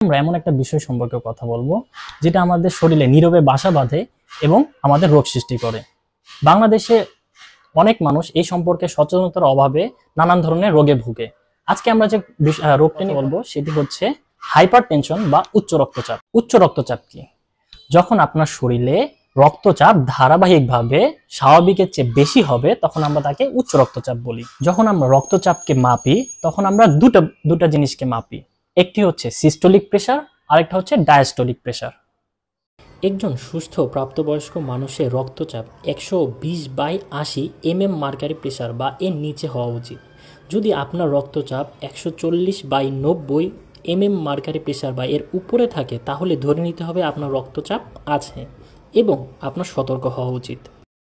আমরা এমন একটা বিষয় সম্পর্কে কথা বলবো যেটা আমাদের শরীরে নীরবে বাসা বাঁধে এবং আমাদের রোগ সৃষ্টি করে। বাংলাদেশে অনেক মানুষ এই সম্পর্কে সচেতনতার অভাবে নানান ধরনের রোগে ভুগে। আজকে আমরা যে রোগটা নিয়ে বলবো সেটি হচ্ছে হাইপার টেনশন বা উচ্চ রক্তচাপ। উচ্চ রক্তচাপ কি? যখন আপনার শরীরে রক্তচাপ ধারাবাহিকভাবে স্বাভাবিকের চেয়ে বেশি হবে তখন আমরা তাকে উচ্চ রক্তচাপ বলি। যখন আমরা রক্তচাপকে মাপি তখন আমরা দুটা জিনিসকে মাপি। একটি হচ্ছে সিস্টোলিক প্রেসার, আরেকটা হচ্ছে ডায়াস্টোলিক প্রেসার। একজন সুস্থ প্রাপ্তবয়স্ক মানুষের রক্তচাপ 120/80 mm মার্কারি প্রেসার বা এর নিচে হওয়া উচিত। যদি আপনার রক্তচাপ 140/90 mm মার্কারি প্রেসার বা এর উপরে থাকে তাহলে ধরে নিতে হবে আপনার রক্তচাপ আছে এবং আপনার সতর্ক হওয়া উচিত।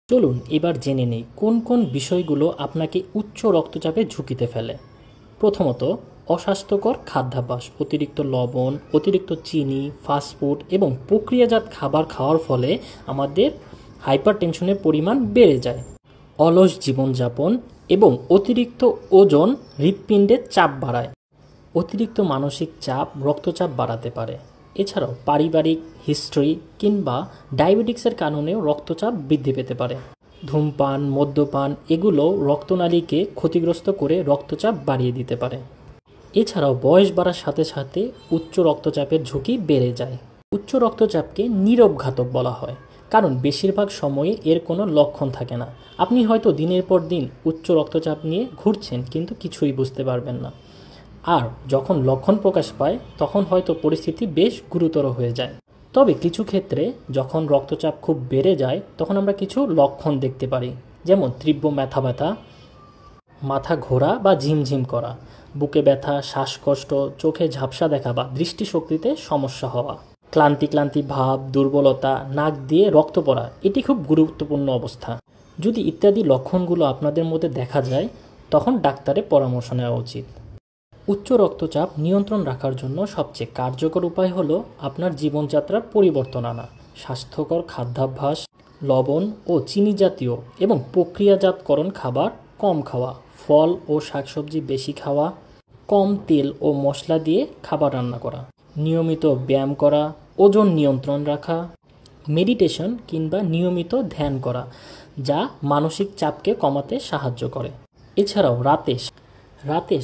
চলুন এবার জেনে নেই কোন কোন বিষয়গুলো আপনাকে উচ্চ রক্তচাপের ঝুঁকিতে ফেলে। প্রথমত, অস্বাস্থ্যকর খাদ্যাভ্যাস, অতিরিক্ত লবণ, অতিরিক্ত চিনি, ফাস্টফুড এবং প্রক্রিয়াজাত খাবার খাওয়ার ফলে আমাদের হাইপারটেনশনের পরিমাণ বেড়ে যায়। অলস জীবনযাপন এবং অতিরিক্ত ওজন হৃৎপিণ্ডের চাপ বাড়ায়। অতিরিক্ত মানসিক চাপ রক্তচাপ বাড়াতে পারে। এছাড়াও পারিবারিক হিস্ট্রি কিংবা ডায়াবেটিক্সের কারণেও রক্তচাপ বৃদ্ধি পেতে পারে। ধূমপান, মদ্যপান এগুলো রক্তনালীকে ক্ষতিগ্রস্ত করে রক্তচাপ বাড়িয়ে দিতে পারে। এছাড়াও বয়স বাড়ার সাথে সাথে উচ্চ রক্তচাপের ঝুঁকি বেড়ে যায়। উচ্চ রক্তচাপকে নীরব ঘাতক বলা হয় কারণ বেশিরভাগ সময়ে এর কোনো লক্ষণ থাকে না। আপনি হয়তো দিনের পর দিন উচ্চ রক্তচাপ নিয়ে ঘুরছেন কিন্তু কিছুই বুঝতে পারবেন না। আর যখন লক্ষণ প্রকাশ পায় তখন হয়তো পরিস্থিতি বেশ গুরুতর হয়ে যায়। তবে কিছু ক্ষেত্রে যখন রক্তচাপ খুব বেড়ে যায় তখন আমরা কিছু লক্ষণ দেখতে পারি, যেমন তীব্র ব্যথা, মাথা ঘোরা বা ঝিমঝিম করা, বুকে ব্যথা, শ্বাসকষ্ট, চোখে ঝাপসা দেখা বা দৃষ্টিশক্তিতে সমস্যা হওয়া, ক্লান্তি ভাব, দুর্বলতা, নাক দিয়ে রক্ত পড়া, এটি খুব গুরুত্বপূর্ণ অবস্থা। যদি ইত্যাদি লক্ষণগুলো আপনাদের মধ্যে দেখা যায় তখন ডাক্তারের পরামর্শ নেওয়া উচিত। উচ্চ রক্তচাপ নিয়ন্ত্রণ রাখার জন্য সবচেয়ে কার্যকর উপায় হলো আপনার জীবনযাত্রার পরিবর্তন আনা। স্বাস্থ্যকর খাদ্যাভ্যাস, লবণ ও চিনি জাতীয় এবং প্রক্রিয়াজাতকরণ খাবার কম খাওয়া, ফল ও শাকসবজি বেশি খাওয়া, কম তেল ও মশলা দিয়ে খাবার রান্না করা, নিয়মিত ব্যায়াম করা, ওজন নিয়ন্ত্রণ রাখা, মেডিটেশন কিংবা নিয়মিত ধ্যান করা যা মানসিক চাপকে কমাতে সাহায্য করে। এছাড়াও রাতে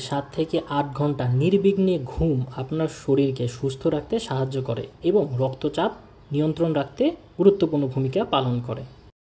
7 থেকে 8 ঘন্টা নির্বিঘ্নে ঘুম আপনার শরীরকে সুস্থ রাখতে সাহায্য করে এবং রক্তচাপ নিয়ন্ত্রণ রাখতে গুরুত্বপূর্ণ ভূমিকা পালন করে।